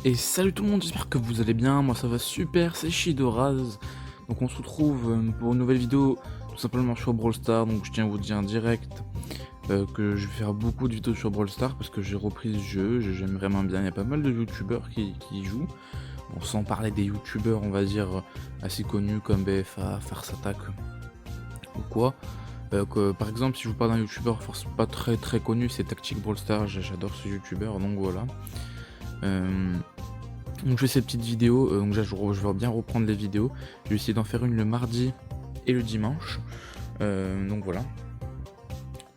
Et salut tout le monde, j'espère que vous allez bien, moi ça va super, c'est Shidoraz. Donc on se retrouve pour une nouvelle vidéo, tout simplement sur Brawl Stars. Donc je tiens à vous dire en direct que je vais faire beaucoup de vidéos sur Brawl Stars parce que j'ai repris ce jeu, j'aime vraiment bien, il y a pas mal de youtubeurs qui y jouent. Bon, sans parler des youtubeurs on va dire assez connus comme BFA, Farce Attack ou quoi. Par exemple si je vous parle d'un youtubeur pas très connu, c'est Tactic Brawl Stars, j'adore ce youtubeur, donc voilà. Donc je fais ces petites vidéos, donc là je vais bien reprendre les vidéos. Je vais essayer d'en faire une le mardi et le dimanche. Donc voilà.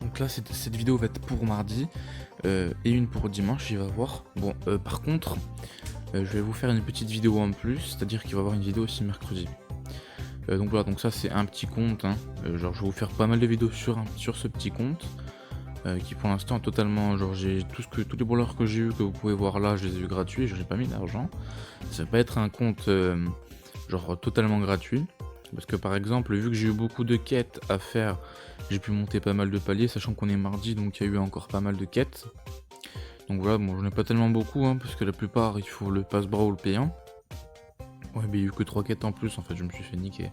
Donc là cette vidéo va être pour mardi et une pour dimanche, il va voir. Bon par contre je vais vous faire une petite vidéo en plus, c'est-à-dire qu'il va y avoir une vidéo aussi mercredi. Donc voilà, donc ça c'est un petit compte, hein. Genre je vais vous faire pas mal de vidéos sur ce petit compte. Qui pour l'instant est totalement, genre j'ai tous les brawlers que j'ai eu que vous pouvez voir là, je les ai eu gratuits, j'ai pas mis d'argent. Ça va pas être un compte genre totalement gratuit, parce que par exemple vu que j'ai eu beaucoup de quêtes à faire, j'ai pu monter pas mal de paliers, sachant qu'on est mardi donc il y a eu encore pas mal de quêtes. Donc voilà, bon j'en ai pas tellement beaucoup hein, parce que la plupart il faut le pass brawl payant. Ouais mais il y a eu que 3 quêtes en plus en fait, je me suis fait niquer.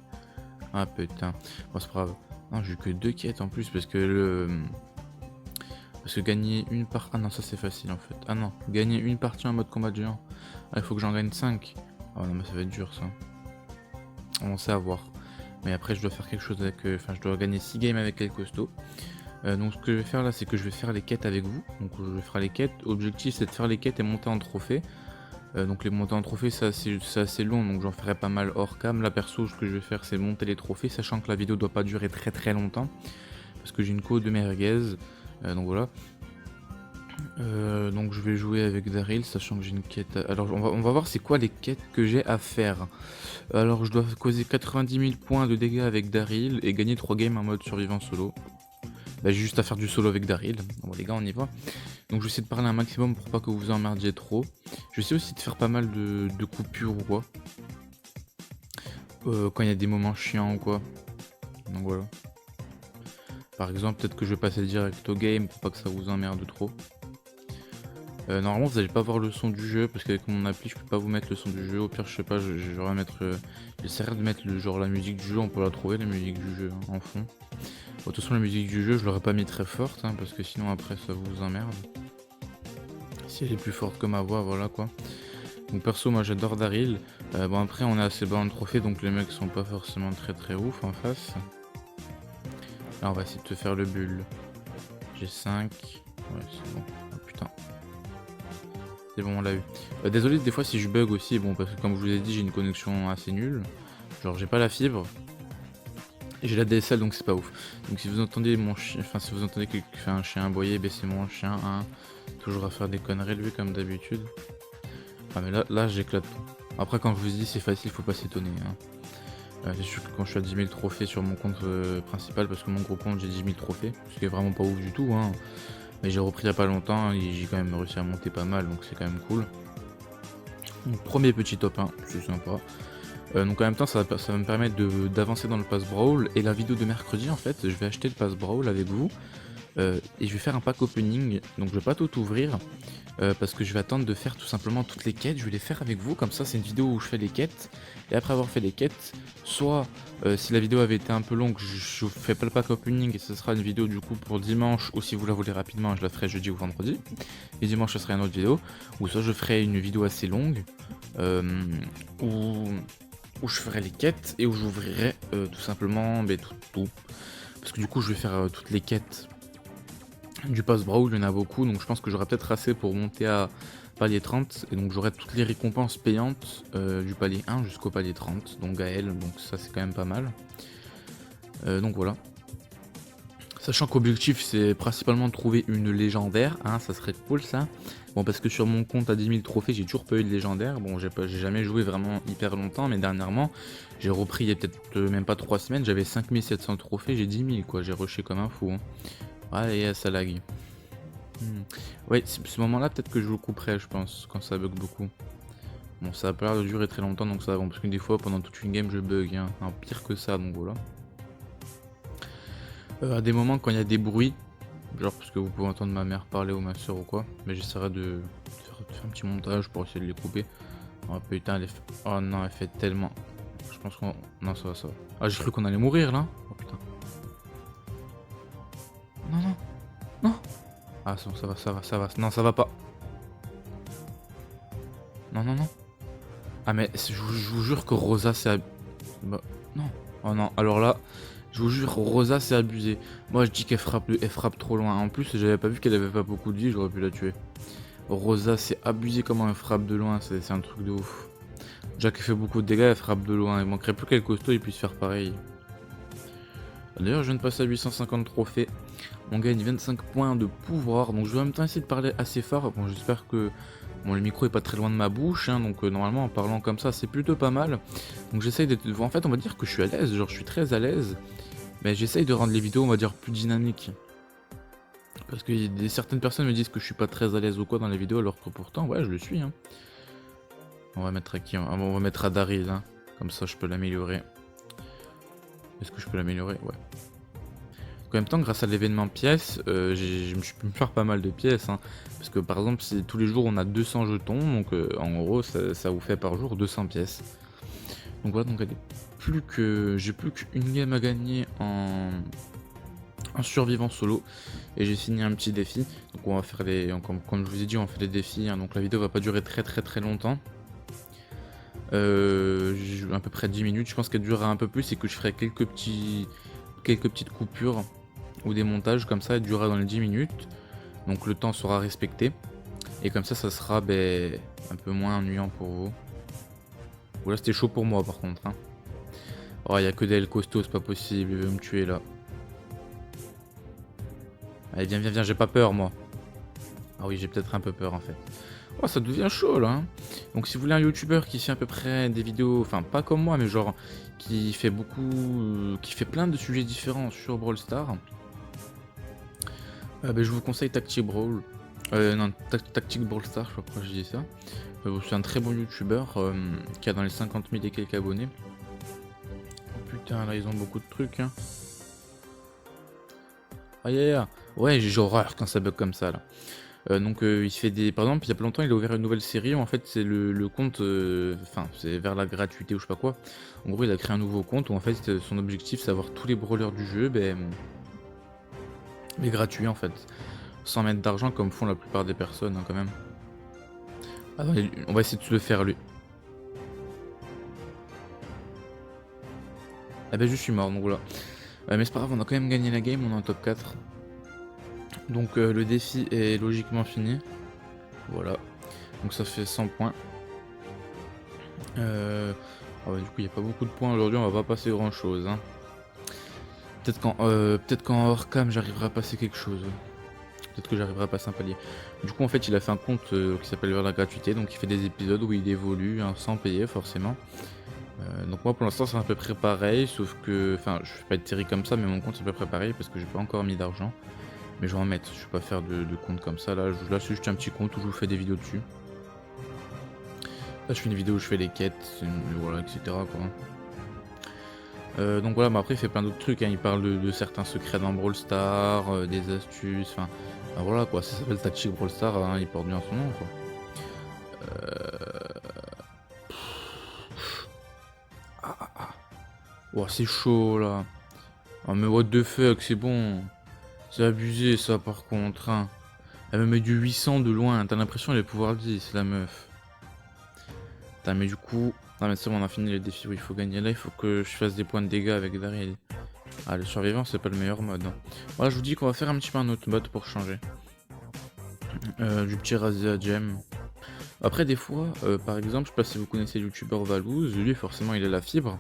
Ah putain, bon c'est pas grave. Non j'ai eu que 2 quêtes en plus parce que gagner une partie... Ah non, ça c'est facile en fait. Ah non, gagner une partie en mode combat de géant. Ah, il faut que j'en gagne 5. Ah non, mais ça va être dur ça. On sait à voir. Mais après, je dois faire quelque chose avec... Enfin, je dois gagner 6 games avec les costauds. Donc ce que je vais faire là, c'est que je vais faire les quêtes avec vous. Donc je vais faire les quêtes. Objectif, c'est de faire les quêtes et monter en trophée. Donc les montées en trophée, c'est assez long. Donc j'en ferai pas mal hors cam. Là, perso, ce que je vais faire, c'est monter les trophées. Sachant que la vidéo doit pas durer très longtemps. Parce que j'ai une co de merguez. Donc voilà. Donc je vais jouer avec Daryl, sachant que j'ai une quête. Alors on va voir c'est quoi les quêtes que j'ai à faire. Alors je dois causer 90 000 points de dégâts avec Daryl et gagner 3 games en mode survivant solo. Bah j'ai juste à faire du solo avec Daryl. Bon les gars on y va. Donc je vais essayer de parler un maximum pour pas que vous emmerdiez trop. Je vais essayer aussi de faire pas mal de coupures ou quoi. Quand il y a des moments chiants ou quoi. Donc voilà. Par exemple peut-être que je vais passer direct au game pour pas que ça vous emmerde trop. Normalement vous allez pas voir le son du jeu parce qu'avec mon appli je peux pas vous mettre le son du jeu. Au pire je sais pas, j'aurais à mettre j'essaierai de mettre la musique du jeu, on peut la trouver la musique du jeu hein, en fond. Bon, de toute façon la musique du jeu je l'aurais pas mis très forte hein, parce que sinon après ça vous emmerde. Si elle est plus forte que ma voix, voilà quoi. Donc perso moi j'adore Daryl. Bon après on est assez bas en trophée donc les mecs sont pas forcément très ouf en face. Là on va essayer de te faire le bulle. J'ai 5. Ouais c'est bon. Oh putain. C'est bon, on l'a eu. Désolé des fois si je bug aussi, bon parce que comme je vous ai dit j'ai une connexion assez nulle. Genre j'ai pas la fibre. Et j'ai la DSL donc c'est pas ouf. Donc si vous entendez mon chien, enfin si vous entendez quelqu'un qui fait un chien aboyer, ben c'est mon chien, hein. Toujours à faire des conneries lui comme d'habitude. Ah mais là j'éclate tout. Après quand je vous dis c'est facile, faut pas s'étonner. Hein. C'est sûr que quand je suis à 10 000 trophées sur mon compte principal, parce que mon gros compte j'ai 10 000 trophées, ce qui est vraiment pas ouf du tout. Hein. Mais j'ai repris il y a pas longtemps et j'ai quand même réussi à monter pas mal donc c'est quand même cool. Donc premier petit top 1, c'est sympa. Donc en même temps ça va me permettre d'avancer dans le pass brawl et la vidéo de mercredi en fait je vais acheter le pass brawl avec vous et je vais faire un pack opening donc je vais pas tout ouvrir parce que je vais attendre de faire tout simplement toutes les quêtes, je vais les faire avec vous comme ça c'est une vidéo où je fais les quêtes et après avoir fait les quêtes soit si la vidéo avait été un peu longue je fais pas le pack opening et ce sera une vidéo du coup pour dimanche ou si vous la voulez rapidement je la ferai jeudi ou vendredi et dimanche ce sera une autre vidéo ou soit je ferai une vidéo assez longue où je ferai les quêtes et où j'ouvrirai tout simplement tout. Parce que du coup je vais faire toutes les quêtes du pass brawl, il y en a beaucoup, donc je pense que j'aurai peut-être assez pour monter à palier 30, et donc j'aurai toutes les récompenses payantes du palier 1 jusqu'au palier 30, donc Gaël, donc ça c'est quand même pas mal. Donc voilà. Sachant qu'objectif c'est principalement de trouver une légendaire, hein, ça serait cool ça. Bon parce que sur mon compte à 10 000 trophées j'ai toujours pas eu de légendaire, bon j'ai jamais joué vraiment hyper longtemps mais dernièrement j'ai repris il y a peut-être même pas 3 semaines, j'avais 5700 trophées, j'ai 10 000 quoi, j'ai rushé comme un fou. Hein. Ouais et ça lag. Ouais ce moment là peut-être que je vous couperai je pense quand ça bug beaucoup. Bon ça a pas l'air de durer très longtemps donc ça va bon parce que des fois pendant toute une game je bug, hein. Enfin, pire que ça donc voilà. À des moments quand il y a des bruits, genre parce que vous pouvez entendre ma mère parler ou ma soeur ou quoi, mais j'essaierai de faire faire un petit montage pour essayer de les couper. Oh putain, oh non, elle fait tellement. Je pense qu'on. Non, ça va, ça va. Ah, j'ai cru qu'on allait mourir là. Oh putain. Non, non, non. Ah, ça va, ça va, ça va. Non, ça va pas. Non, non, non. Ah, mais je vous jure que Rosa, c'est. Bah, non. Oh non, alors là, je vous jure, Rosa, c'est abusé. Moi, je dis qu'elle frappe, elle frappe trop loin. En plus, j'avais pas vu qu'elle avait pas beaucoup de vie, j'aurais pu la tuer. Rosa, c'est abusé comment elle frappe de loin, c'est un truc de ouf. Déjà qu'elle fait beaucoup de dégâts, elle frappe de loin. Il manquerait plus qu'elle costaud et puisse faire pareil. D'ailleurs, je viens de passer à 850 trophées. On gagne 25 points de pouvoir. Donc, je vais en même temps essayer de parler assez fort. Bon, j'espère que bon, le micro est pas très loin de ma bouche. Hein, donc, normalement, en parlant comme ça, c'est plutôt pas mal. Donc, j'essaye d'être. En fait, on va dire que je suis à l'aise. Genre, je suis très à l'aise. Mais j'essaye de rendre les vidéos, on va dire, plus dynamiques. Parce que certaines personnes me disent que je suis pas très à l'aise ou quoi dans les vidéos, alors que pourtant, ouais, je le suis. Hein. On va mettre à qui? On va mettre à Daryl. Hein. Comme ça, je peux l'améliorer. Est-ce que je peux l'améliorer? Ouais. En même temps, grâce à l'événement pièces, je peux me faire pas mal de pièces. Hein, parce que par exemple, tous les jours on a 200 jetons, donc en gros, ça vous fait par jour 200 pièces. Donc voilà, donc j'ai plus qu'une game à gagner en survivant solo. Et j'ai signé un petit défi. Donc on va faire comme je vous ai dit, on fait les défis. Hein, donc la vidéo va pas durer très longtemps. À peu près 10 minutes. Je pense qu'elle durera un peu plus et que je ferai quelques petites coupures ou des montages comme ça. Elle durera dans les 10 minutes. Donc le temps sera respecté. Et comme ça sera un peu moins ennuyant pour vous. Voilà, c'était chaud pour moi par contre. Hein. Oh, il n'y a que des L costauds, c'est pas possible. Il veut me tuer là. Allez, viens, j'ai pas peur moi. Ah oui, j'ai peut-être un peu peur en fait. Oh, ça devient chaud là. Hein. Donc si vous voulez un youtubeur qui fait à peu près des vidéos, enfin pas comme moi, mais genre qui fait qui fait plein de sujets différents sur Brawl Stars, je vous conseille Tactic Brawl. Non, Tactic Brawl Stars, je sais pas pourquoi je dis ça. C'est un très bon youtubeur qui a dans les 50 000 et quelques abonnés. Oh putain, là ils ont beaucoup de trucs. Hein. Aïe aïe aïe. Ouais, j'ai horreur quand ça bug comme ça là. Donc il fait par exemple, il y a pas longtemps, il a ouvert une nouvelle série. En fait, c'est le compte, enfin, c'est vers la gratuité ou je sais pas quoi. En gros, il a créé un nouveau compte où en fait, son objectif, c'est d'avoir tous les brawlers du jeu, mais gratuit en fait, sans mettre d'argent comme font la plupart des personnes hein, quand même. Attendez, on va essayer de le faire lui. Ah ben je suis mort donc voilà. Mais c'est pas grave, on a quand même gagné la game, on est en top 4. Donc le défi est logiquement fini. Voilà. Donc ça fait 100 points. Du coup il n'y a pas beaucoup de points aujourd'hui, on va pas passer grand chose. Hein. Peut-être qu'en hors cam j'arriverai à passer quelque chose. Peut-être que j'arriverai à passer un palier. Du coup en fait il a fait un compte qui s'appelle vers la gratuité. Donc il fait des épisodes où il évolue hein, sans payer forcément. Donc moi pour l'instant c'est à peu près pareil. Sauf que, enfin je vais pas être série comme ça, mais mon compte c'est à peu près pareil parce que j'ai pas encore mis d'argent. Mais je vais en mettre, je vais pas faire de compte comme ça. Là c'est juste un petit compte où je vous fais des vidéos dessus. Là je fais une vidéo où je fais les quêtes, voilà, etc. quoi. Donc voilà, mais après il fait plein d'autres trucs, hein. Il parle de certains secrets dans Brawl Stars, des astuces, enfin voilà quoi, ça s'appelle Tactic Brawl Stars, hein, il porte bien son nom quoi. Oh c'est chaud là. Oh mais what the fuck, c'est bon. C'est abusé ça par contre. Hein. Elle me met du 800 de loin, t'as l'impression qu'elle est pouvoir 10 la meuf. Putain mais du coup... Ah mais c'est bon, on a fini les défis où il faut gagner. Là il faut que je fasse des points de dégâts avec Daryl. Ah le survivant c'est pas le meilleur mode. Hein. Voilà, je vous dis qu'on va faire un petit peu un autre mode pour changer. Du petit Razia Gem. Après des fois, par exemple, je sais pas si vous connaissez le youtubeur Valouz, lui forcément il a la fibre.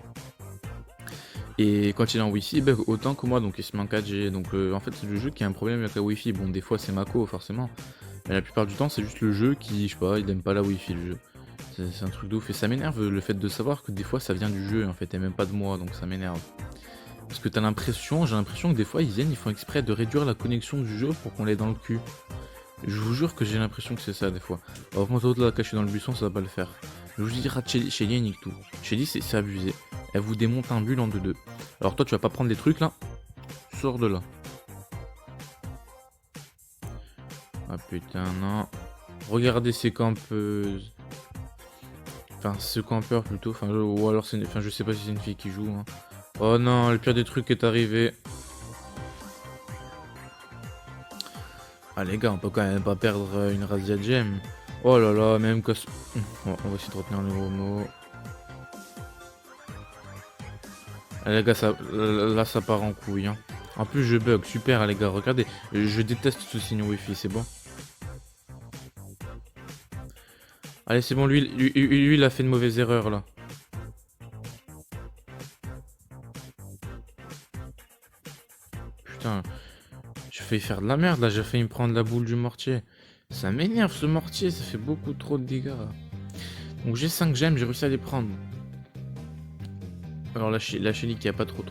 Et quand il est en wifi, bah, autant que moi, donc il se met en 4G. Donc en fait c'est le jeu qui a un problème avec la wifi. Bon des fois c'est Mako forcément. Mais la plupart du temps c'est juste le jeu qui, je sais pas, il aime pas la wifi le jeu. C'est un truc de ouf et ça m'énerve le fait de savoir que des fois ça vient du jeu en fait et même pas de moi, donc ça m'énerve. Parce que j'ai l'impression que des fois ils font exprès de réduire la connexion du jeu pour qu'on l'ait dans le cul. Je vous jure que j'ai l'impression que c'est ça des fois. Alors moi l'autre là caché dans le buisson ça va pas le faire. Je vous dirai Shelly elle nique tout. Shelly c'est abusé. Elle vous démonte un bulle en 2-2. Alors toi tu vas pas prendre des trucs là. Sors de là. Ah putain non. Regardez ces campeuses. Enfin, ce campeur plutôt. Enfin, ou alors c'est enfin, je sais pas si c'est une fille qui joue. Hein. Oh non, le pire des trucs est arrivé. Ah les gars, on peut quand même pas perdre une Razia Gem. Oh là là, même que... Bon, on va essayer de retenir le gros mot. Ah les gars, ça, là ça part en couille. Hein. En plus je bug, super les gars, regardez. Je déteste ce signe wifi, c'est bon. Allez c'est bon, lui il a fait une mauvaise erreur là. Putain, j'ai failli faire de la merde là, j'ai failli me prendre la boule du mortier. Ça m'énerve ce mortier, ça fait beaucoup trop de dégâts. Donc j'ai 5 gemmes, j'ai réussi à les prendre. Alors la chélie qui a pas trop.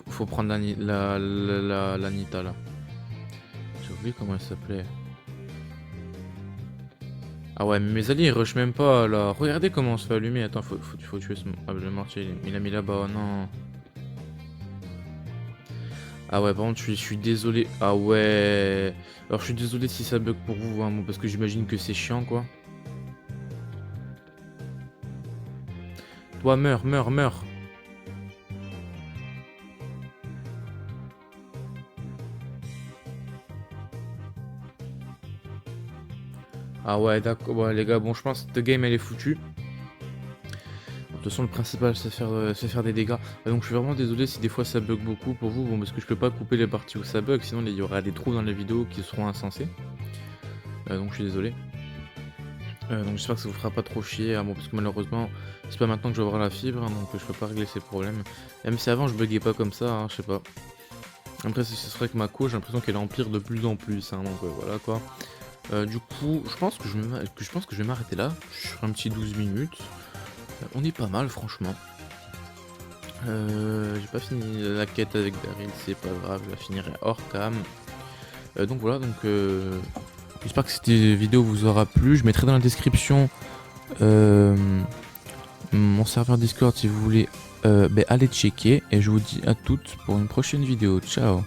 Faut prendre la Nita là. J'ai oublié comment elle s'appelait. Ah ouais, mais mes alliés ils rushent même pas là. Regardez comment on se fait allumer. Attends, faut tuer ce. Ah, le mortier, il a mis là-bas, oh non. Ah ouais, par contre, je suis désolé. Ah ouais. Alors je suis désolé si ça bug pour vous, hein, parce que j'imagine que c'est chiant quoi. Toi, meurs, meurs, meurs. Ah ouais, d'accord. Ouais, les gars, bon, je pense que cette game elle est foutue. De toute façon, le principal c'est faire des dégâts. Donc, je suis vraiment désolé si des fois ça bug beaucoup pour vous. Bon, parce que je peux pas couper les parties où ça bug, sinon il y aura des trous dans les vidéos qui seront insensés. Donc, je suis désolé. Donc, j'espère que ça vous fera pas trop chier. Bon, parce que malheureusement, c'est pas maintenant que je vais avoir la fibre, hein, donc je peux pas régler ces problèmes. Même si avant je buguais pas comme ça, hein, je sais pas. Après, c'est vrai que ma co, j'ai l'impression qu'elle empire de plus en plus, hein, donc voilà quoi. Du coup, je pense que je vais m'arrêter là. Je ferai un petit 12 minutes. On est pas mal, franchement. J'ai pas fini la quête avec Daryl, c'est pas grave, je la finirai hors cam. Donc voilà, donc j'espère que cette vidéo vous aura plu. Je mettrai dans la description mon serveur Discord si vous voulez aller checker. Et je vous dis à toutes pour une prochaine vidéo. Ciao.